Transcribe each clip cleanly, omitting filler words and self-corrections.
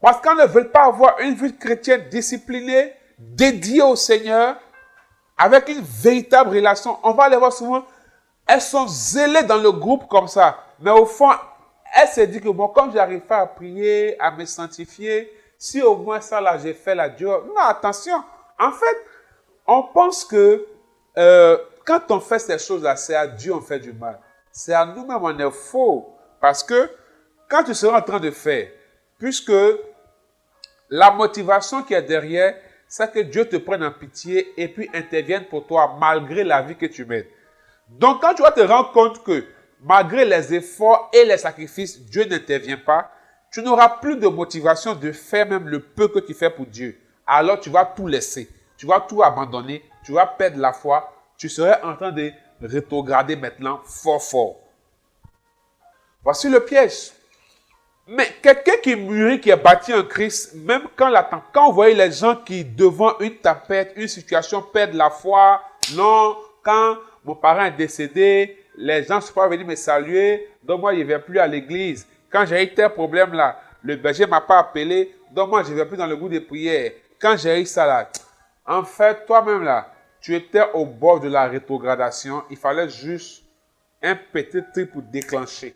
Parce qu'elles ne veulent pas avoir une vie chrétienne disciplinée, dédiée au Seigneur, avec une véritable relation. On va les voir souvent, elles sont zélées dans le groupe comme ça. Mais au fond, elles se disent que bon, comme j'arrive pas à prier, à me sanctifier, si au moins ça là, j'ai fait la Dieu. Non, attention. En fait, on pense que quand on fait ces choses-là, c'est à Dieu on fait du mal. C'est à nous-mêmes, on est faux. Parce que quand tu seras en train de faire, puisque la motivation qui est derrière, c'est que Dieu te prenne en pitié et puis intervienne pour toi malgré la vie que tu mènes. Donc quand tu vas te rendre compte que malgré les efforts et les sacrifices, Dieu n'intervient pas, tu n'auras plus de motivation de faire même le peu que tu fais pour Dieu. Alors tu vas tout laisser, tu vas tout abandonner, tu vas perdre la foi, tu serais en train de rétrograder maintenant fort. Voici le piège. Mais quelqu'un qui mûrit, qui est bâti en Christ, même quand vous voyez les gens qui, devant une tempête, une situation, perdent la foi, non, quand mon parent est décédé, les gens ne sont pas venus me saluer, donc moi je ne vais plus à l'église. Quand j'ai eu tel problème là, le berger ne m'a pas appelé, donc moi je ne vais plus dans le groupe de prière. Quand j'ai eu ça là, en fait, toi-même là, tu étais au bord de la rétrogradation, il fallait juste un petit truc pour déclencher.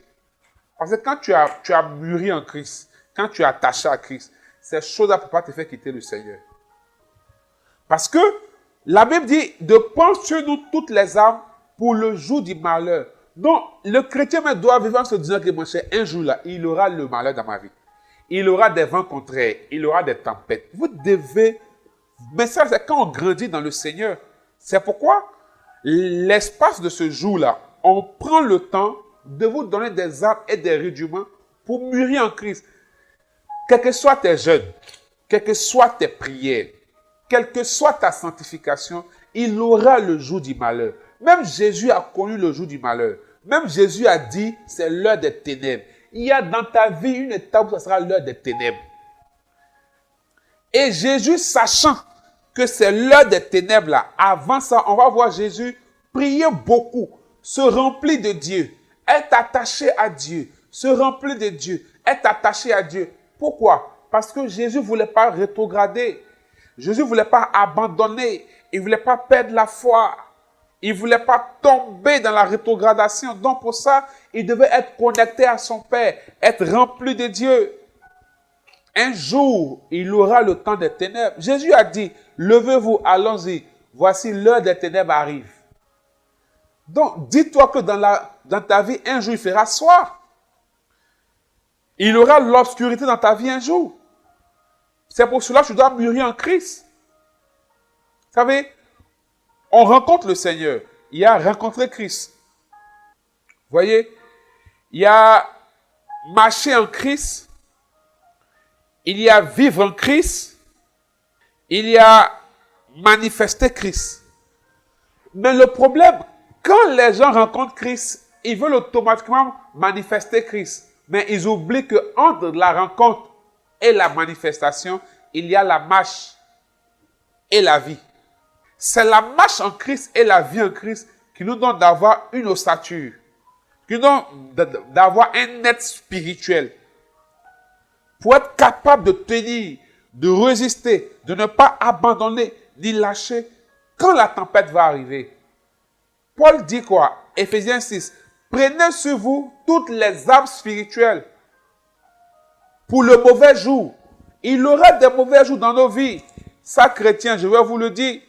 Parce que quand tu as mûri en Christ, quand tu es attaché à Christ, ces choses-là ne peuvent pas te faire quitter le Seigneur. Parce que la Bible dit de prendre sur nous toutes les armes pour le jour du malheur. Donc, le chrétien doit vivre en se disant que mon cher, un jour là, il aura le malheur dans ma vie. Il aura des vents contraires, il aura des tempêtes. Vous devez... Mais ça, c'est quand on grandit dans le Seigneur. C'est pourquoi l'espace de ce jour-là, on prend le temps de vous donner des armes et des rudiments pour mûrir en Christ. Quels que soient tes jeûnes, quelles que soient tes prières, quelle que soit ta sanctification, il aura le jour du malheur. Même Jésus a connu le jour du malheur. Même Jésus a dit, c'est l'heure des ténèbres. Il y a dans ta vie une étape où ça sera l'heure des ténèbres. Et Jésus, sachant que c'est l'heure des ténèbres là, avant ça, on va voir Jésus prier beaucoup, se remplir de Dieu, être attaché à Dieu, se remplir de Dieu, être attaché à Dieu. Pourquoi? Parce que Jésus ne voulait pas rétrograder. Jésus ne voulait pas abandonner. Il ne voulait pas perdre la foi. Il ne voulait pas tomber dans la rétrogradation. Donc pour ça, il devait être connecté à son Père, être rempli de Dieu. Un jour, il aura le temps des ténèbres. Jésus a dit, levez-vous, allons-y. Voici l'heure des ténèbres arrive. Donc, dis-toi que dans ta vie, un jour, il fera soir. Il aura l'obscurité dans ta vie un jour. C'est pour cela que tu dois mûrir en Christ. Vous savez, on rencontre le Seigneur. Il y a rencontré Christ. Vous voyez, il y a marcher en Christ. Il y a vivre en Christ. Il y a manifester Christ. Mais le problème, quand les gens rencontrent Christ, ils veulent automatiquement manifester Christ. Mais ils oublient qu'entre la rencontre et la manifestation, il y a la marche et la vie. C'est la marche en Christ et la vie en Christ qui nous donne d'avoir une ossature, qui nous donne d'avoir un être spirituel. Pour être capable de tenir, de résister, de ne pas abandonner, ni lâcher quand la tempête va arriver. Paul dit quoi? Éphésiens 6. Prenez sur vous toutes les armes spirituelles pour le mauvais jour. Il y aura des mauvais jours dans nos vies. Ça, chrétien, je vais vous le dire.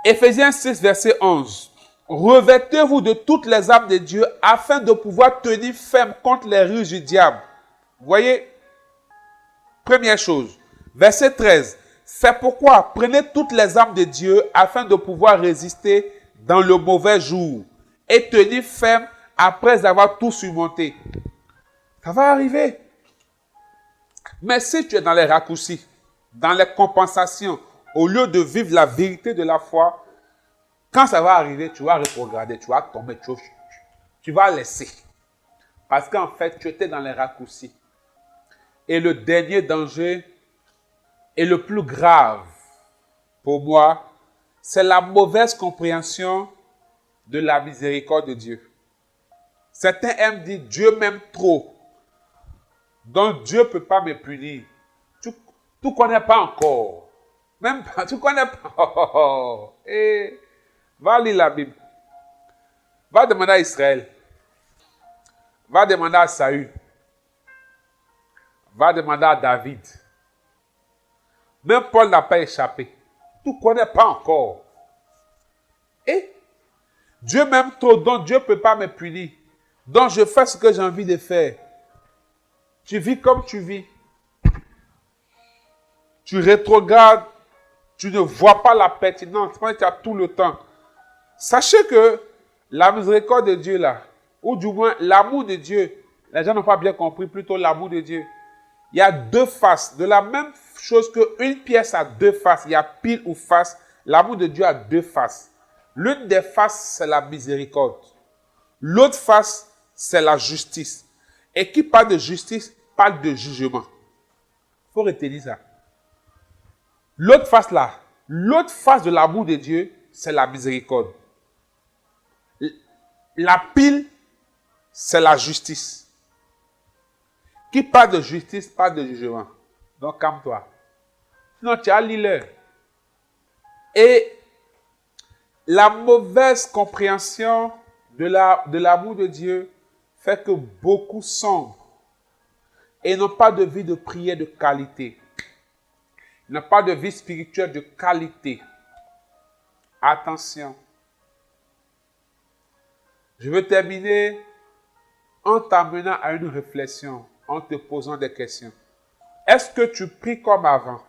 Éphésiens 6, verset 11. Revêtez-vous de toutes les armes de Dieu afin de pouvoir tenir ferme contre les ruses du diable. Vous voyez? Première chose. Verset 13. C'est pourquoi prenez toutes les armes de Dieu afin de pouvoir résister dans le mauvais jour et tenir ferme après avoir tout surmonté. Ça va arriver. Mais si tu es dans les raccourcis, dans les compensations, au lieu de vivre la vérité de la foi, quand ça va arriver, tu vas rétrograder, tu vas tomber, tu vas laisser. Parce qu'en fait, tu étais dans les raccourcis. Et le dernier danger et le plus grave pour moi, c'est la mauvaise compréhension de la miséricorde de Dieu. Certains aiment dire Dieu m'aime trop. Donc Dieu ne peut pas me punir. Tu ne connais pas encore. Même pas, tu ne connais pas. Et va lire la Bible. Va demander à Israël. Va demander à Saül. Va demander à David. Même Paul n'a pas échappé. Tu ne connais pas encore. Et Dieu m'aime trop, donc Dieu ne peut pas me punir. Donc je fais ce que j'ai envie de faire. Tu vis comme tu vis. Tu rétrogrades. Tu ne vois pas la pertinence. Tu as tout le temps. Sachez que la miséricorde de Dieu là, ou du moins l'amour de Dieu, les gens n'ont pas bien compris, plutôt l'amour de Dieu. Il y a deux faces. De la même chose qu'une pièce a deux faces, il y a pile ou face. L'amour de Dieu a deux faces. L'une des faces, c'est la miséricorde. L'autre face, c'est la justice. Et qui parle de justice, parle de jugement. Il faut retenir ça. L'autre face là, l'autre face de l'amour de Dieu, c'est la miséricorde. La pile, c'est la justice. Qui parle de justice, parle de jugement. Donc, calme-toi. Sinon, tu as l'île. Et la mauvaise compréhension de l'amour de Dieu fait que beaucoup sombrent et n'ont pas de vie de prière de qualité. Ils n'ont pas de vie spirituelle de qualité. Attention. Je veux terminer en t'amenant à une réflexion, en te posant des questions. Est-ce que tu pries comme avant?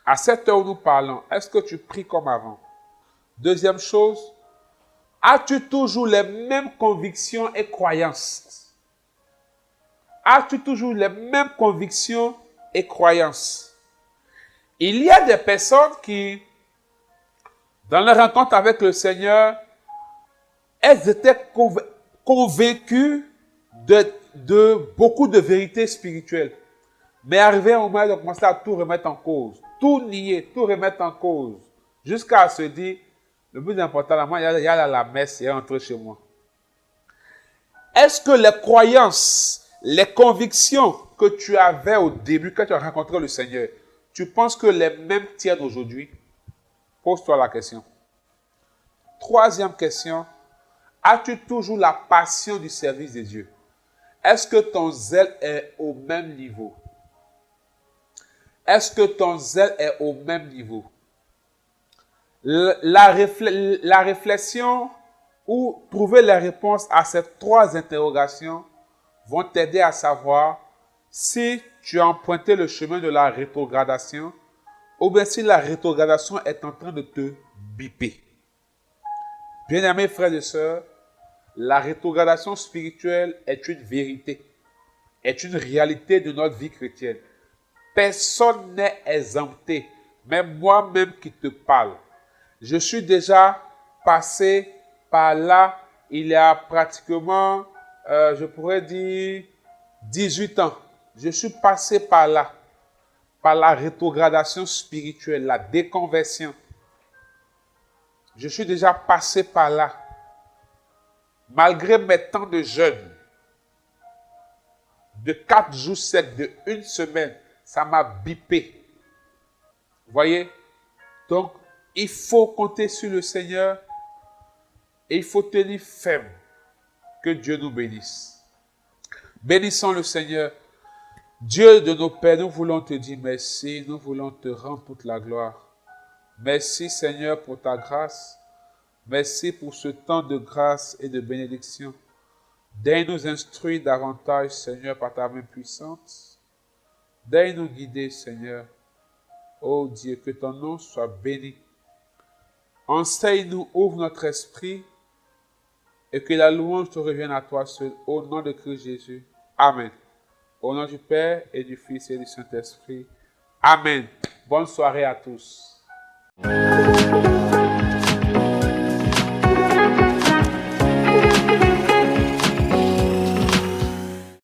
À cette heure où nous parlons, est-ce que tu pries comme avant? Deuxième chose, as-tu toujours les mêmes convictions et croyances? As-tu toujours les mêmes convictions et croyances? Il y a des personnes qui, dans leur rencontre avec le Seigneur, elles étaient convaincues de beaucoup de vérités spirituelles. Mais arrivé un moment, elles ont commencé à tout remettre en cause. Tout nier, tout remettre en cause. Jusqu'à se dire, le plus important, moi, il y a la messe, il y a entrer chez moi. Est-ce que les croyances, les convictions que tu avais au début, quand tu as rencontré le Seigneur, tu penses que les mêmes tiennent aujourd'hui? Pose-toi la question. Troisième question. As-tu toujours la passion du service de Dieu? Est-ce que ton zèle est au même niveau? Est-ce que ton zèle est au même niveau? La réflexion ou trouver les réponses à ces trois interrogations vont t'aider à savoir si tu as emprunté le chemin de la rétrogradation ou bien si la rétrogradation est en train de te biper. Bien-aimés frères et sœurs, la rétrogradation spirituelle est une vérité, est une réalité de notre vie chrétienne. Personne n'est exempté, même moi-même qui te parle. Je suis déjà passé par là il y a pratiquement, je pourrais dire, 18 ans. Je suis passé par là, par la rétrogradation spirituelle, la déconversion. Je suis déjà passé par là. Malgré mes temps de jeûne, de 4 jours secs, de 1 semaine, ça m'a bipé. Vous voyez? Donc, il faut compter sur le Seigneur et il faut tenir ferme. Que Dieu nous bénisse. Bénissons le Seigneur. Dieu de nos pères, nous voulons te dire merci. Nous voulons te rendre toute la gloire. Merci Seigneur pour ta grâce. Merci pour ce temps de grâce et de bénédiction. Daigne nous instruire davantage, Seigneur, par ta main puissante. Daigne nous guider, Seigneur. Oh Dieu, que ton nom soit béni. Enseigne-nous, ouvre notre esprit et que la louange te revienne à toi seul. Au nom de Christ Jésus. Amen. Au nom du Père et du Fils et du Saint-Esprit. Amen. Bonne soirée à tous.